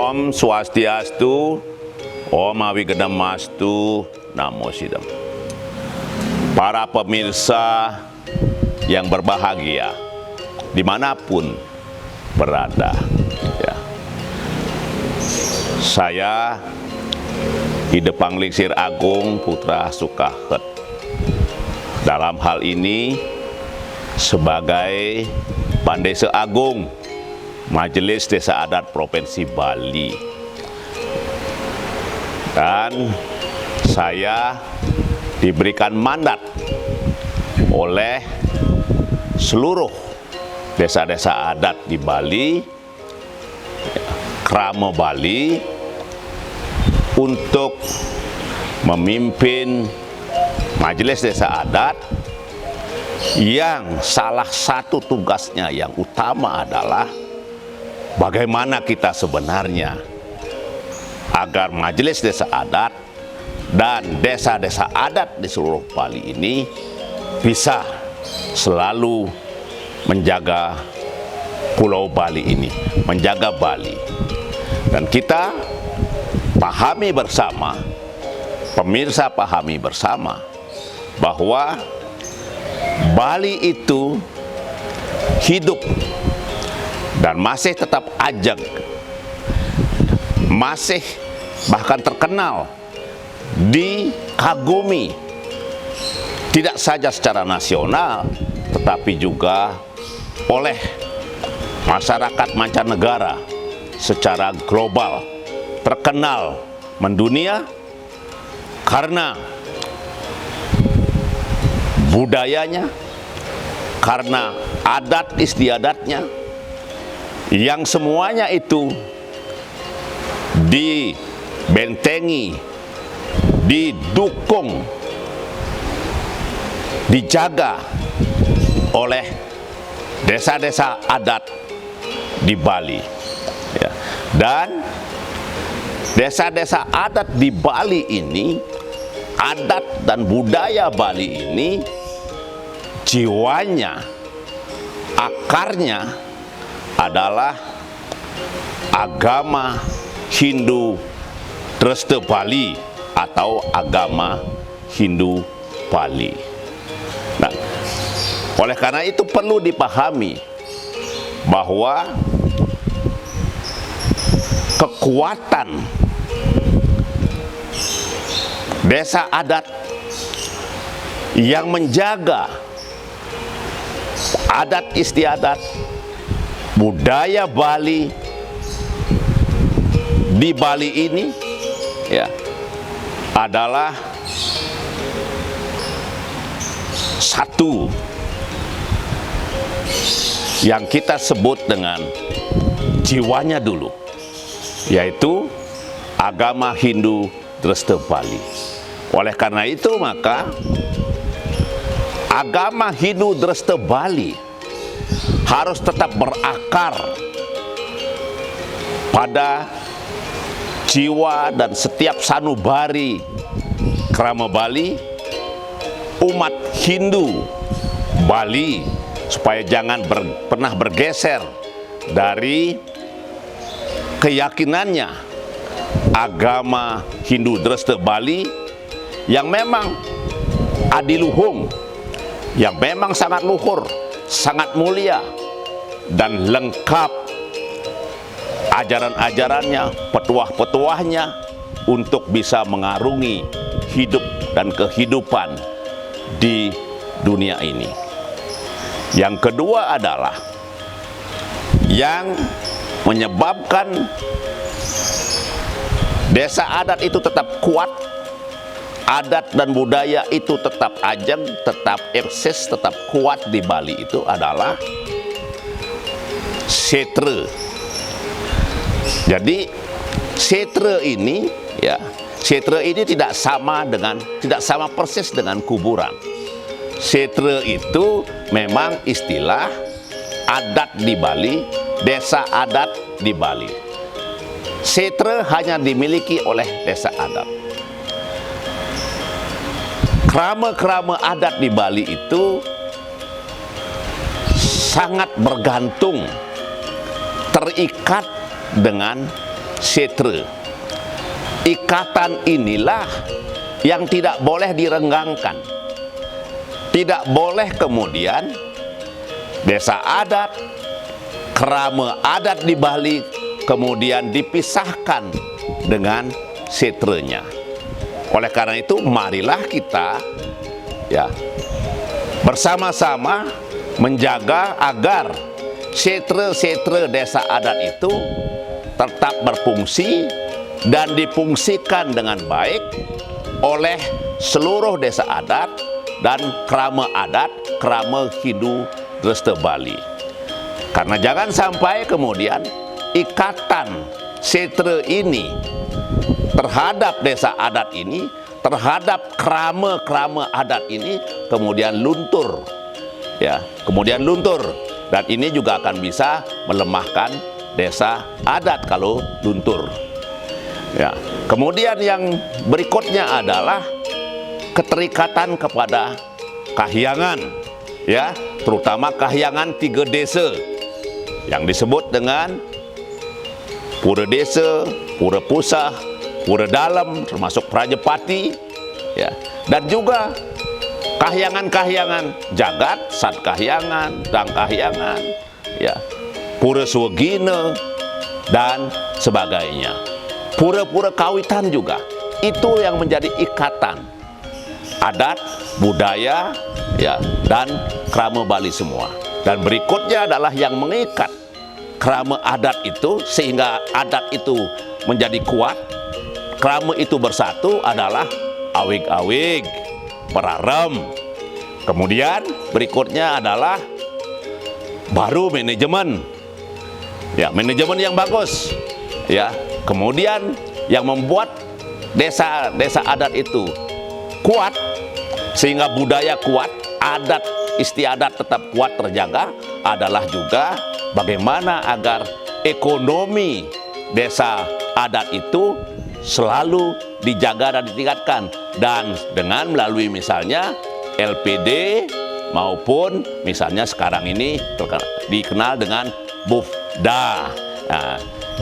Om Swastiastu, Om Awigedamastu, Namo Sidam. Para pemirsa yang berbahagia, dimanapun berada, ya. Saya Hidepang Lingsir Agung Putra Sukahet, dalam hal ini sebagai Pandesa Agung Majelis Desa Adat Provinsi Bali, dan saya diberikan mandat oleh seluruh desa-desa adat di Bali, Krama Bali, untuk memimpin Majelis Desa Adat yang salah satu tugasnya yang utama adalah bagaimana kita sebenarnya agar Majelis Desa Adat dan desa-desa adat di seluruh Bali ini bisa selalu menjaga Pulau Bali ini, menjaga Bali. Dan kita pahami bersama, pemirsa pahami bersama, bahwa Bali itu hidup dan masih tetap ajak, masih bahkan terkenal, dikagumi, tidak saja secara nasional, tetapi juga oleh masyarakat mancanegara secara global, terkenal mendunia karena budayanya, karena adat istiadatnya, yang semuanya itu dibentengi, didukung, dijaga oleh desa-desa adat di Bali, ya. Dan desa-desa adat di Bali ini, adat dan budaya Bali ini, jiwanya, akarnya adalah agama Hindu Dresta Bali atau agama Hindu Bali. Nah, oleh karena itu perlu dipahami bahwa kekuatan desa adat yang menjaga adat istiadat, budaya Bali di Bali ini, ya, adalah satu yang kita sebut dengan jiwanya dulu, yaitu agama Hindu Dresta Bali. Oleh karena itu maka agama Hindu Dresta Bali harus tetap berakar pada jiwa dan setiap sanubari Krama Bali, umat Hindu Bali, supaya jangan pernah bergeser dari keyakinannya agama Hindu Dresta Bali yang memang adiluhung, yang memang sangat luhur, sangat mulia dan lengkap ajaran-ajarannya, petuah-petuahnya untuk bisa mengarungi hidup dan kehidupan di dunia ini. Yang kedua adalah yang menyebabkan desa adat itu tetap kuat, adat dan budaya itu tetap ajeng, tetap eksis, tetap kuat di Bali itu adalah setre. Jadi setre ini, ya, setre ini tidak sama persis dengan kuburan. Setre itu memang istilah adat di Bali, desa adat di Bali. Setre hanya dimiliki oleh desa adat. Krama-krama adat di Bali itu sangat bergantung, terikat dengan setra. Ikatan inilah yang tidak boleh direnggangkan. Tidak boleh kemudian desa adat, kerama adat di Bali kemudian dipisahkan dengan setranya. Oleh karena itu, marilah kita bersama-sama menjaga agar setra-setra desa adat itu tetap berfungsi dan difungsikan dengan baik oleh seluruh desa adat dan kerama adat, kerama Hindu Dresta Bali. Karena jangan sampai kemudian ikatan setra ini terhadap desa adat ini, terhadap kerama-kerama adat ini kemudian luntur, kemudian luntur, dan ini juga akan bisa melemahkan desa adat kalau luntur. Kemudian yang berikutnya adalah keterikatan kepada kahyangan, terutama kahyangan 3 desa yang disebut dengan Pura Desa, Pura Pusah, Pura Dalam, termasuk Prajapati, dan juga kahyangan-kahyangan Jagat, Sat Kahyangan, Dang Kahyangan, Pura Swegina, dan sebagainya. Pura-pura kawitan juga, itu yang menjadi ikatan adat, budaya, dan kerama Bali semua. Dan berikutnya adalah yang mengikat kerama adat itu sehingga adat itu menjadi kuat, kerama itu bersatu adalah awig-awig, perarem. Kemudian berikutnya adalah baru manajemen, manajemen yang bagus, Kemudian yang membuat desa-desa adat itu kuat sehingga budaya kuat, adat istiadat tetap kuat terjaga adalah juga bagaimana agar ekonomi desa adat itu selalu dijaga dan ditingkatkan, dan dengan melalui misalnya LPD maupun misalnya sekarang ini dikenal dengan BUFDA.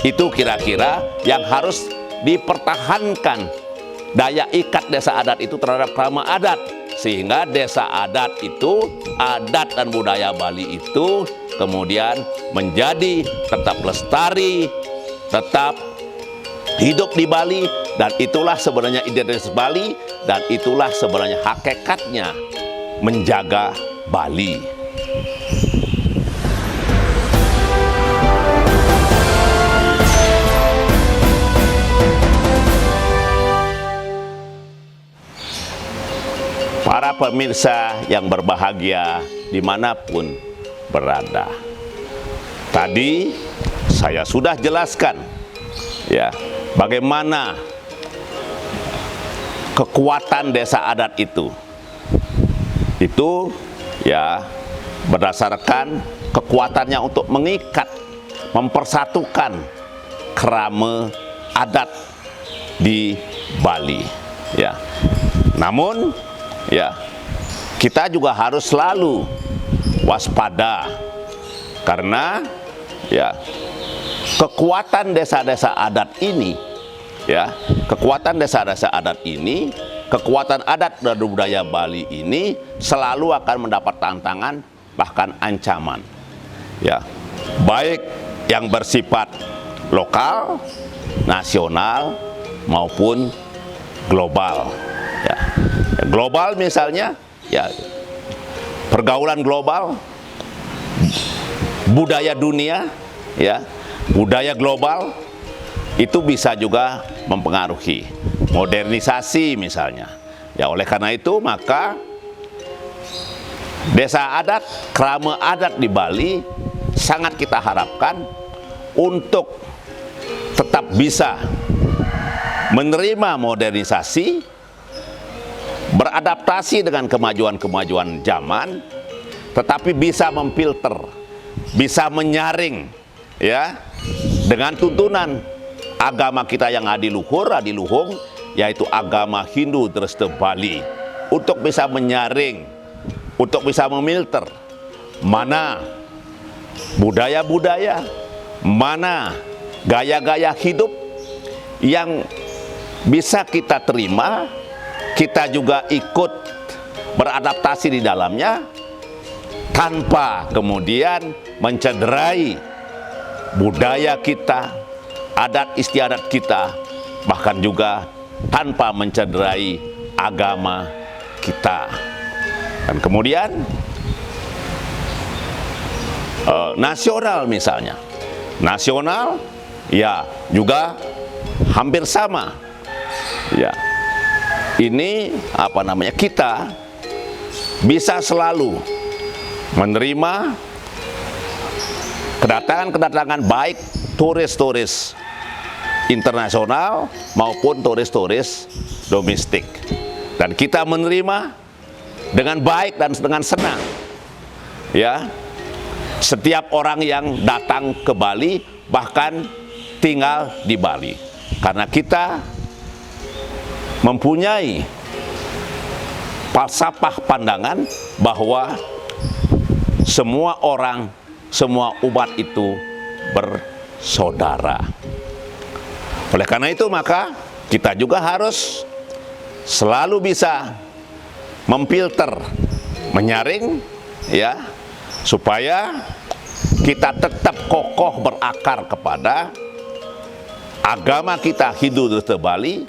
Itu kira-kira yang harus dipertahankan daya ikat desa adat itu terhadap kerama adat, sehingga desa adat itu, adat dan budaya Bali itu kemudian menjadi tetap lestari, tetap hidup di Bali, dan itulah sebenarnya identitas Bali, dan itulah sebenarnya hakikatnya menjaga Bali. Para pemirsa yang berbahagia dimanapun berada, tadi saya sudah jelaskan bagaimana kekuatan desa adat itu berdasarkan kekuatannya untuk mengikat, mempersatukan kerama adat di Bali. Namun kita juga harus selalu waspada, karena kekuatan desa-desa adat ini, kekuatan desa-desa adat ini, kekuatan adat dan budaya Bali ini selalu akan mendapat tantangan, bahkan ancaman, baik yang bersifat lokal, nasional maupun global. Global misalnya, pergaulan global, budaya dunia, budaya global itu bisa juga mempengaruhi modernisasi misalnya. Oleh karena itu maka desa adat, kerama adat di Bali sangat kita harapkan untuk tetap bisa menerima modernisasi, beradaptasi dengan kemajuan-kemajuan zaman, tetapi bisa memfilter, bisa menyaring dengan tuntunan agama kita yang adiluhung, yaitu agama Hindu Dresta Bali, untuk bisa menyaring, untuk bisa memilter mana budaya-budaya, mana gaya-gaya hidup yang bisa kita terima, kita juga ikut beradaptasi di dalamnya tanpa kemudian mencederai budaya kita, adat istiadat kita, bahkan juga tanpa mencederai agama kita. Dan kemudian nasional misalnya, nasional ya juga hampir sama. Ya, ini apa namanya, kita bisa selalu menerima kedatangan baik turis-turis internasional maupun turis-turis domestik, dan kita menerima dengan baik dan dengan senang ya setiap orang yang datang ke Bali, bahkan tinggal di Bali, karena kita mempunyai falsafah pandangan bahwa semua orang, semua umat itu bersaudara. Oleh karena itu maka kita juga harus selalu bisa memfilter, menyaring ya, supaya kita tetap kokoh berakar kepada agama kita Hindu Dresta Bali,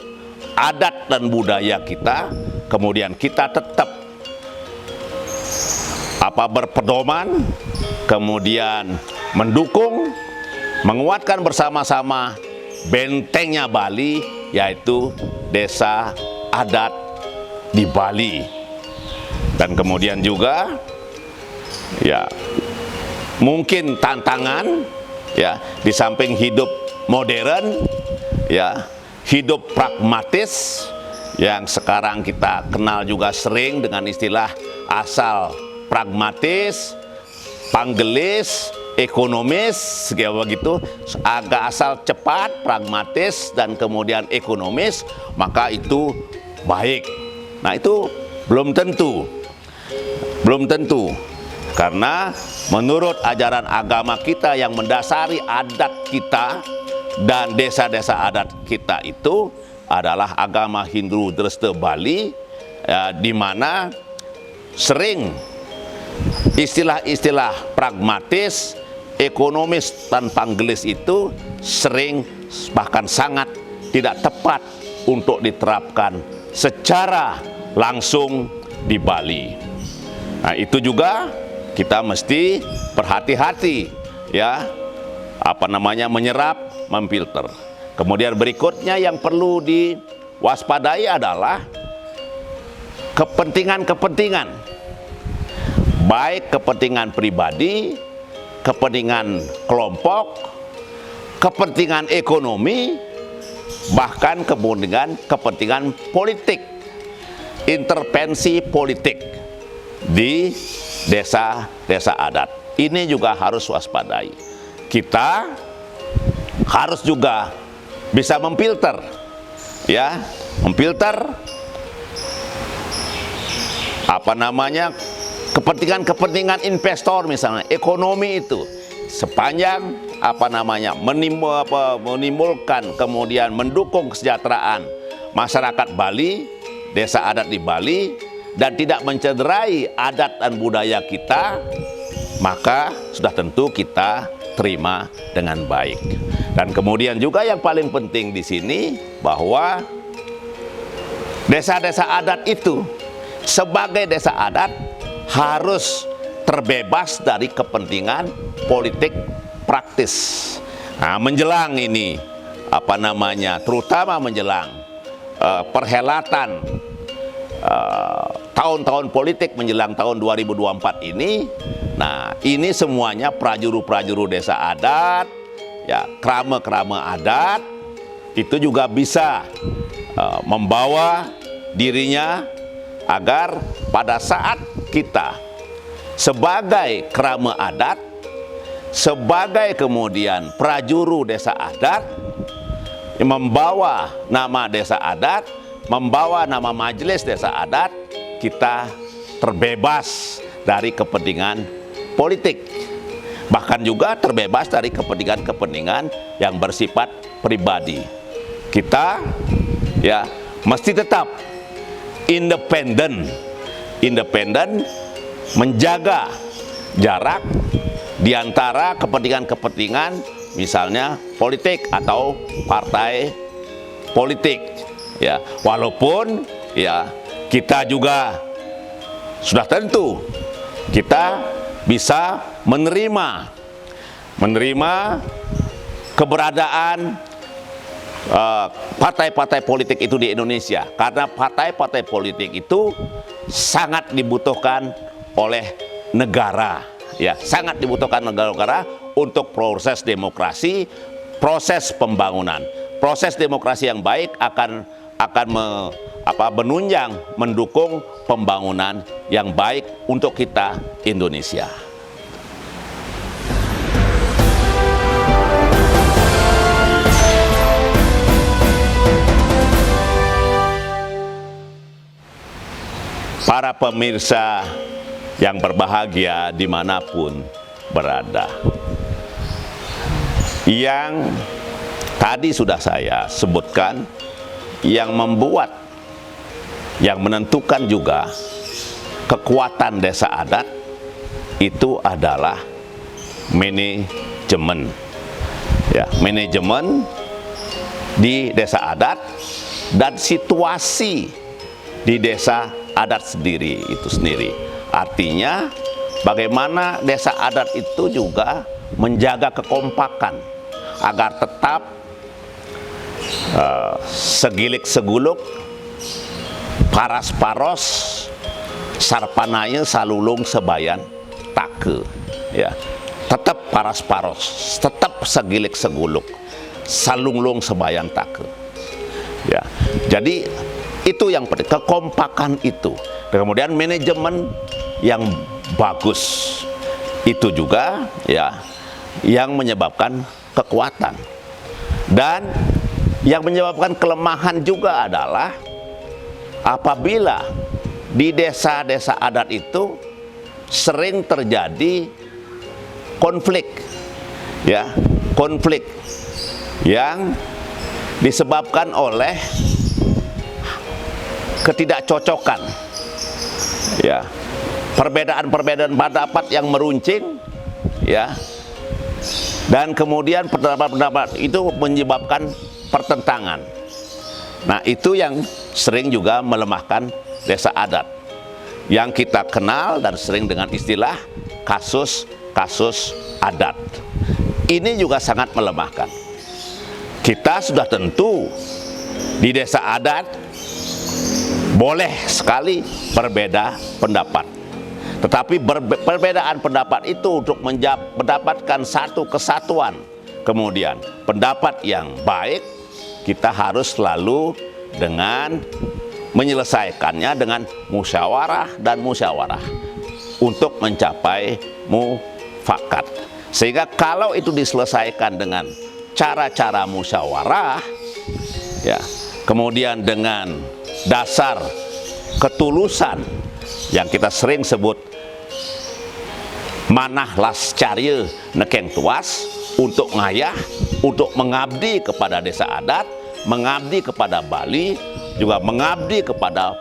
adat dan budaya kita, kemudian kita tetap berpedoman, kemudian mendukung, menguatkan bersama-sama bentengnya Bali, yaitu desa adat di Bali. Dan kemudian juga ya mungkin tantangan ya, di samping hidup modern ya, hidup pragmatis yang sekarang kita kenal juga sering dengan istilah asal pragmatis, panggelis, ekonomis, kayak begitu, agak asal cepat, pragmatis, dan kemudian ekonomis, maka itu baik. Nah, itu belum tentu. Belum tentu. Karena menurut ajaran agama kita yang mendasari adat kita dan desa-desa adat kita itu adalah agama Hindu Dresta Bali, ya, di mana sering istilah-istilah pragmatis, ekonomis, dan panggelis itu sering bahkan sangat tidak tepat untuk diterapkan secara langsung di Bali. Nah, itu juga kita mesti berhati-hati ya, menyerap, memfilter. Kemudian berikutnya yang perlu diwaspadai adalah kepentingan-kepentingan, baik kepentingan pribadi, kepentingan kelompok, kepentingan ekonomi, bahkan kepentingan politik, intervensi politik di desa-desa adat. Ini juga harus waspadai. Kita harus juga bisa memfilter, ya, memfilter kepentingan investor misalnya, ekonomi itu sepanjang menimbulkan kemudian mendukung kesejahteraan masyarakat Bali, desa adat di Bali, dan tidak mencederai adat dan budaya kita, maka sudah tentu kita terima dengan baik. Dan kemudian juga yang paling penting di sini bahwa desa-desa adat itu sebagai desa adat harus terbebas dari kepentingan politik praktis. Nah, menjelang ini terutama menjelang perhelatan tahun-tahun politik menjelang tahun 2024 ini, nah ini semuanya prajuru-prajuru desa adat, ya, krama-krama adat itu juga bisa membawa dirinya agar pada saat kita sebagai krama adat, sebagai kemudian prajuru desa adat, membawa nama desa adat, membawa nama majelis desa adat, kita terbebas dari kepentingan politik, bahkan juga terbebas dari kepentingan-kepentingan yang bersifat pribadi. kita ya mesti tetap independen, menjaga jarak di antara kepentingan-kepentingan misalnya politik atau partai politik ya, walaupun ya kita juga sudah tentu kita bisa menerima keberadaan partai-partai politik itu di Indonesia, karena partai-partai politik itu sangat dibutuhkan oleh negara, ya, sangat dibutuhkan negara untuk proses demokrasi, proses pembangunan. Proses demokrasi yang baik akan menunjang, mendukung pembangunan yang baik untuk kita Indonesia. Para pemirsa yang berbahagia dimanapun berada, yang tadi sudah saya sebutkan, yang menentukan juga kekuatan desa adat itu adalah manajemen, ya, manajemen di desa adat dan situasi di desa adat sendiri itu sendiri. Artinya bagaimana desa adat itu juga menjaga kekompakan agar tetap segilik seguluk, paras paros, sarpanaya salulung sebayan take, ya, tetap paras paros, tetap segilik seguluk, salunglung sebayan take, ya. Jadi itu yang penting, kekompakan itu. Kemudian manajemen yang bagus itu juga ya yang menyebabkan kekuatan. Dan yang menyebabkan kelemahan juga adalah apabila di desa-desa adat itu sering terjadi konflik, ya, konflik yang disebabkan oleh ketidakcocokan, ya, perbedaan-perbedaan pendapat yang meruncing, ya, dan kemudian pendapat-pendapat itu menyebabkan pertentangan. Nah, itu yang sering juga melemahkan desa adat, yang kita kenal dan sering dengan istilah kasus adat. Ini juga sangat melemahkan. Kita sudah tentu di desa adat boleh sekali berbeda pendapat, tetapi perbedaan pendapat itu untuk mendapatkan satu kesatuan, kemudian pendapat yang baik, kita harus selalu dengan menyelesaikannya dengan musyawarah dan musyawarah untuk mencapai mufakat. Sehingga kalau itu diselesaikan dengan cara-cara musyawarah, ya, kemudian dengan dasar ketulusan yang kita sering sebut manah las carya nekeng tuas, untuk ngayah, untuk mengabdi kepada desa adat, mengabdi kepada Bali, juga mengabdi kepada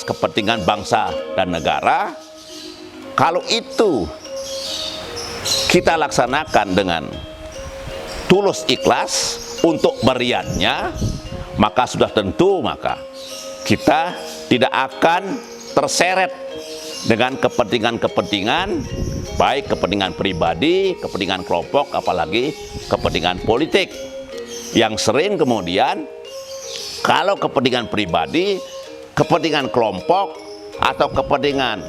kepentingan bangsa dan negara. Kalau itu kita laksanakan dengan tulus ikhlas untuk beriannya, maka sudah tentu kita tidak akan terseret dengan kepentingan-kepentingan, baik kepentingan pribadi, kepentingan kelompok, apalagi kepentingan politik. Yang sering kemudian kalau kepentingan pribadi, kepentingan kelompok, atau kepentingan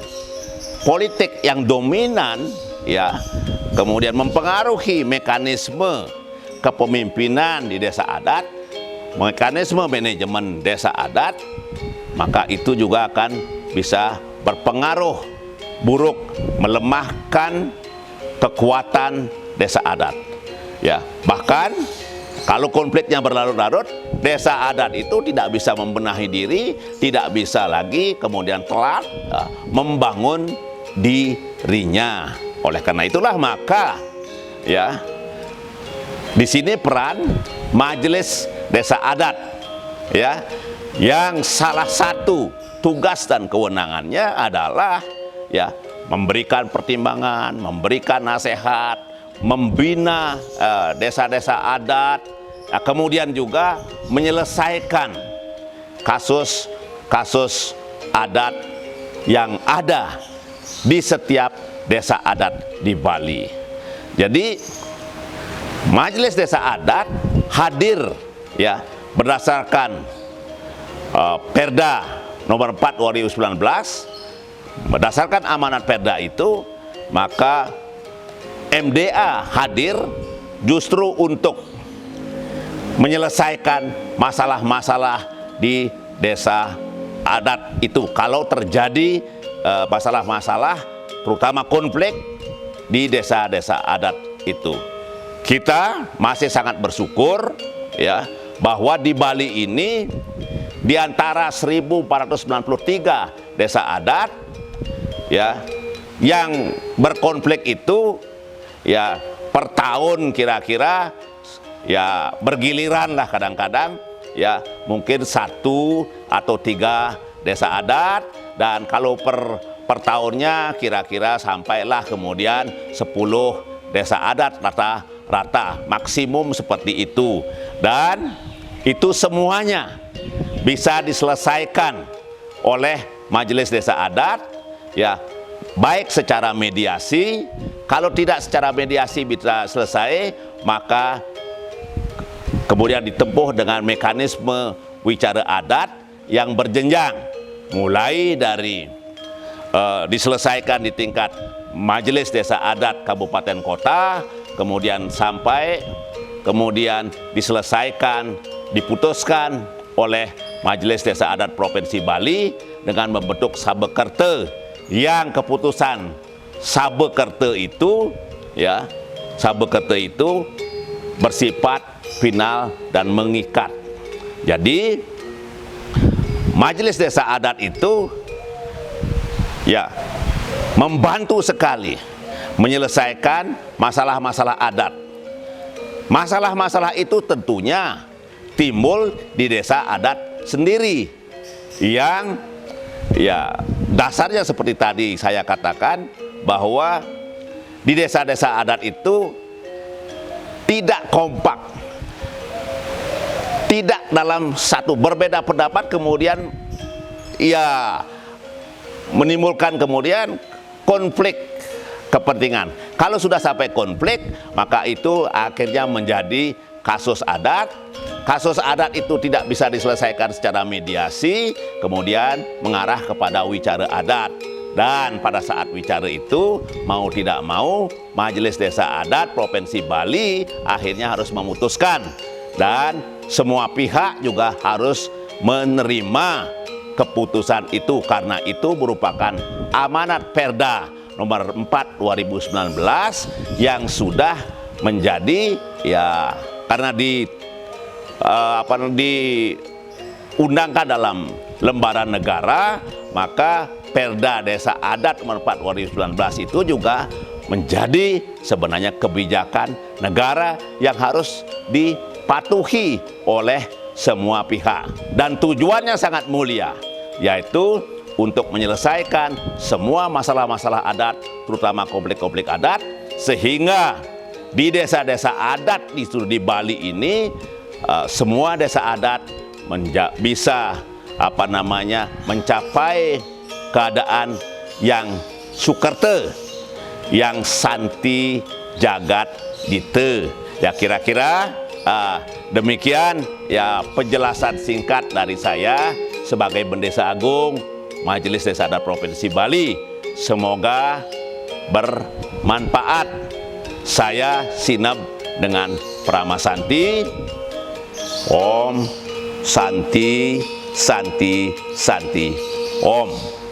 politik yang dominan, ya, kemudian mempengaruhi mekanisme kepemimpinan di desa adat, mekanisme manajemen desa adat, maka itu juga akan bisa berpengaruh buruk, melemahkan kekuatan desa adat, ya. Bahkan kalau konfliknya berlarut-larut, desa adat itu tidak bisa membenahi diri, tidak bisa lagi kemudian telat membangun dirinya. Oleh karena itulah maka, ya, di sini peran majelis desa adat, ya, yang salah satu tugas dan kewenangannya adalah ya memberikan pertimbangan, memberikan nasihat, membina desa-desa adat, ya, kemudian juga menyelesaikan kasus-kasus adat yang ada di setiap desa adat di Bali. Jadi Majelis Desa Adat hadir ya berdasarkan Perda nomor 4 2019. Berdasarkan amanat Perda itu, maka MDA hadir justru untuk menyelesaikan masalah-masalah di desa adat itu. Kalau terjadi masalah-masalah, terutama konflik di desa-desa adat itu, kita masih sangat bersyukur ya bahwa di Bali ini di antara 1493 desa adat ya yang berkonflik itu ya per tahun kira-kira ya bergiliran lah, kadang-kadang ya mungkin 1 atau 3 desa adat, dan kalau per tahunnya kira-kira sampailah kemudian 10 desa adat rata-rata, maksimum seperti itu. Dan itu semuanya bisa diselesaikan oleh Majelis Desa Adat ya, baik secara mediasi. Kalau tidak secara mediasi bisa selesai, maka kemudian ditempuh dengan mekanisme wicara adat yang berjenjang, mulai dari diselesaikan di tingkat Majelis Desa Adat Kabupaten Kota, kemudian sampai kemudian diselesaikan, diputuskan oleh Majelis Desa Adat Provinsi Bali dengan membentuk Sabekerte, yang keputusan Sabekerte itu ya, Sabekerte itu bersifat final dan mengikat. Jadi Majelis Desa Adat itu ya membantu sekali menyelesaikan masalah-masalah adat. Masalah-masalah itu tentunya timbul di desa adat sendiri, yang ya dasarnya seperti tadi saya katakan bahwa di desa-desa adat itu tidak kompak, tidak dalam satu, berbeda pendapat, kemudian ya menimbulkan kemudian konflik kepentingan. Kalau sudah sampai konflik, maka itu akhirnya menjadi kasus adat. Kasus adat itu tidak bisa diselesaikan secara mediasi, kemudian mengarah kepada wicara adat. Dan pada saat wicara itu, mau tidak mau, Majelis Desa Adat Provinsi Bali akhirnya harus memutuskan. Dan semua pihak juga harus menerima keputusan itu, karena itu merupakan amanat Perda nomor 4 2019 yang sudah menjadi ya, karena diundangkan dalam lembaran negara, maka Perda Desa Adat nomor 4 2019 itu juga menjadi sebenarnya kebijakan negara yang harus dipatuhi oleh semua pihak, dan tujuannya sangat mulia, yaitu untuk menyelesaikan semua masalah-masalah adat, terutama konflik-konflik adat, sehingga di desa-desa adat di Bali ini semua desa adat bisa mencapai keadaan yang sukerte, yang santi jagat dite. Ya kira-kira demikian ya penjelasan singkat dari saya sebagai Bendesa Agung Majelis Desa Adat Provinsi Bali. Semoga bermanfaat. Saya Sinab dengan Pramasanti. Om Santi Santi Santi Om.